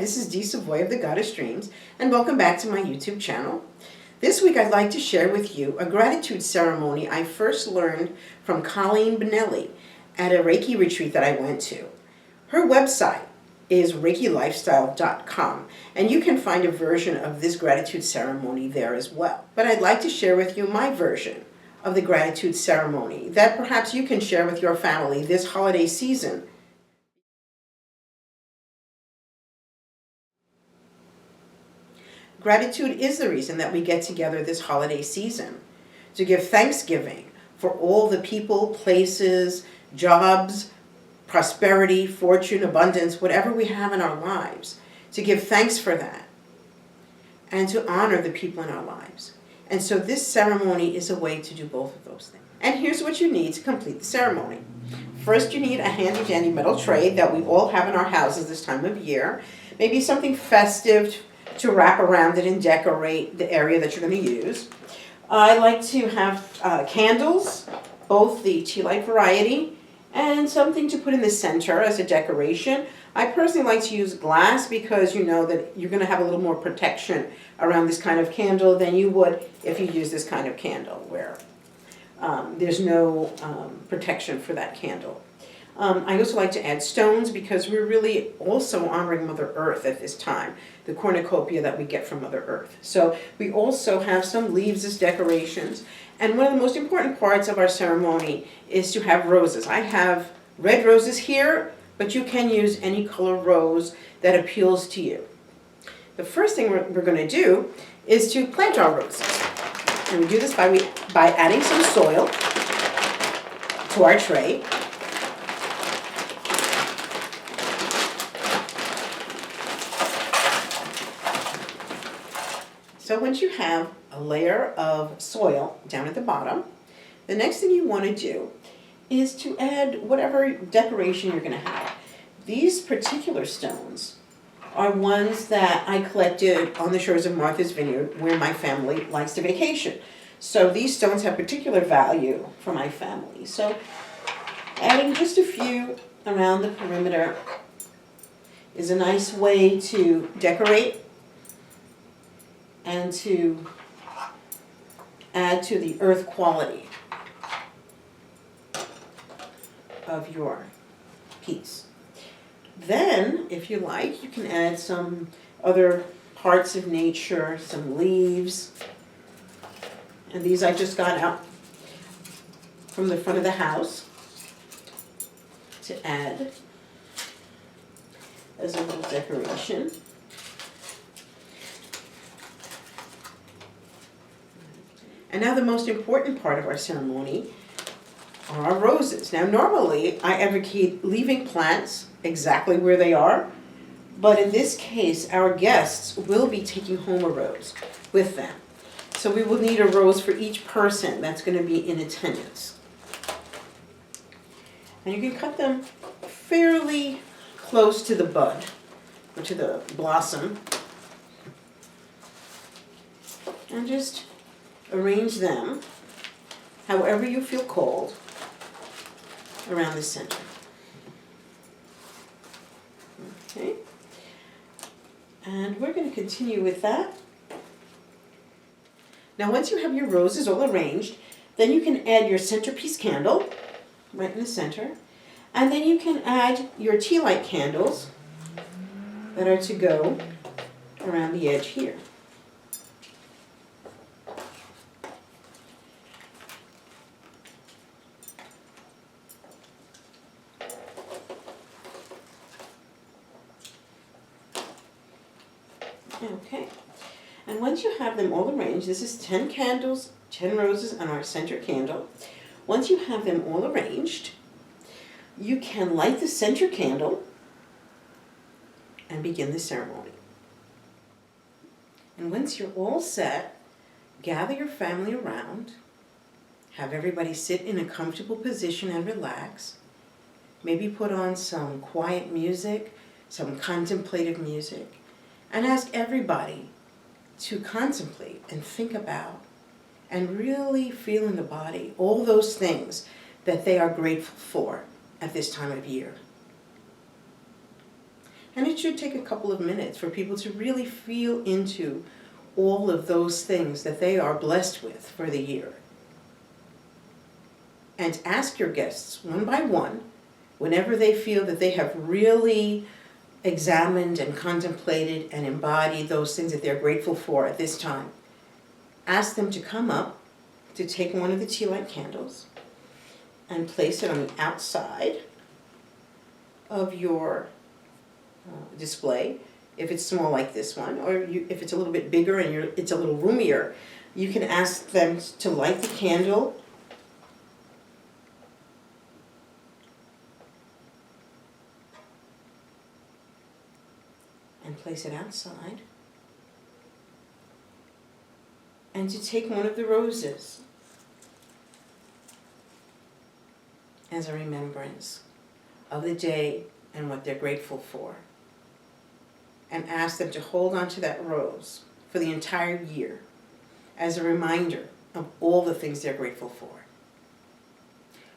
this is Dee Savoy of the Goddess Dreams, and welcome back to my YouTube channel. This week I'd like to share with you a gratitude ceremony I first learned from Colleen Benelli at a Reiki retreat that I went to. Her website is ReikiLifestyle.com, and you can find a version of this gratitude ceremony there as well. But I'd like to share with you my version of the gratitude ceremony that perhaps you can share with your family this holiday season. Gratitude is the reason that we get together this holiday season, to give thanksgiving for all the people, places, jobs, prosperity, fortune, abundance, whatever we have in our lives, to give thanks for that and to honor the people in our lives. And so this ceremony is a way to do both of those things. And here's what you need to complete the ceremony. First, you need a handy dandy metal tray that we all have in our houses this time of year. Maybe something festive to wrap around it and decorate the area that you're going to use. I like to have candles, both the tea light variety, and something to put in the center as a decoration. I personally like to use glass because you know that you're going to have a little more protection around this kind of candle than you would if you use this kind of candle where there's no protection for that candle. I also like to add stones because we're really also honoring Mother Earth at this time, the cornucopia that we get from Mother Earth. So we also have some leaves as decorations. And one of the most important parts of our ceremony is to have roses. I have red roses here, but you can use any color rose that appeals to you. The first thing we're going to do is to plant our roses. And we do this by adding some soil to our tray. So once you have a layer of soil down at the bottom, the next thing you want to do is to add whatever decoration you're going to have. These particular stones are ones that I collected on the shores of Martha's Vineyard where my family likes to vacation. So these stones have particular value for my family. So adding just a few around the perimeter is a nice way to decorate and to add to the earth quality of your piece. Then, if you like, you can add some other parts of nature, some leaves. And these I just got out from the front of the house to add as a little decoration. And now the most important part of our ceremony are our roses. Now normally I advocate leaving plants exactly where they are, but in this case our guests will be taking home a rose with them. So we will need a rose for each person that's going to be in attendance. And you can cut them fairly close to the bud, or to the blossom, and just arrange them however you feel called around the center. Okay, and we're going to continue with that. Now once you have your roses all arranged, then you can add your centerpiece candle right in the center, and then you can add your tea light candles that are to go around the edge here. Okay, and once you have them all arranged, this is 10 candles, 10 roses, and our center candle. Once you have them all arranged, you can light the center candle and begin the ceremony. And once you're all set, gather your family around, have everybody sit in a comfortable position and relax. Maybe put on some quiet music, some contemplative music, and ask everybody to contemplate and think about and really feel in the body all those things that they are grateful for at this time of year. And it should take a couple of minutes for people to really feel into all of those things that they are blessed with for the year. And ask your guests one by one, whenever they feel that they have really examined and contemplated and embodied those things that they're grateful for at this time, ask them to come up, to take one of the tea light candles and place it on the outside of your display. If it's small like this one, or if it's a little bit bigger and it's a little roomier, you can ask them to light the candle and place it outside, and to take one of the roses as a remembrance of the day and what they're grateful for, and ask them to hold on to that rose for the entire year as a reminder of all the things they're grateful for.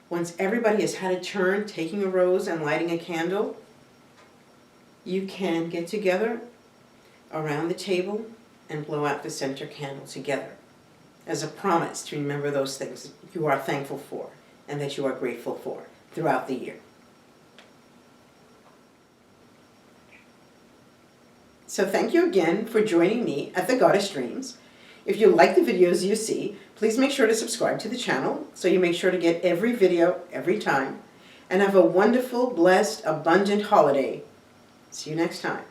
Once everybody has had a turn taking a rose and lighting a candle, you can get together around the table and blow out the center candle together as a promise to remember those things you are thankful for and that you are grateful for throughout the year. So thank you again for joining me at the Goddess Dreams. If you like the videos you see, please make sure to subscribe to the channel so you make sure to get every video every time. And have a wonderful, blessed, abundant holiday. See you next time.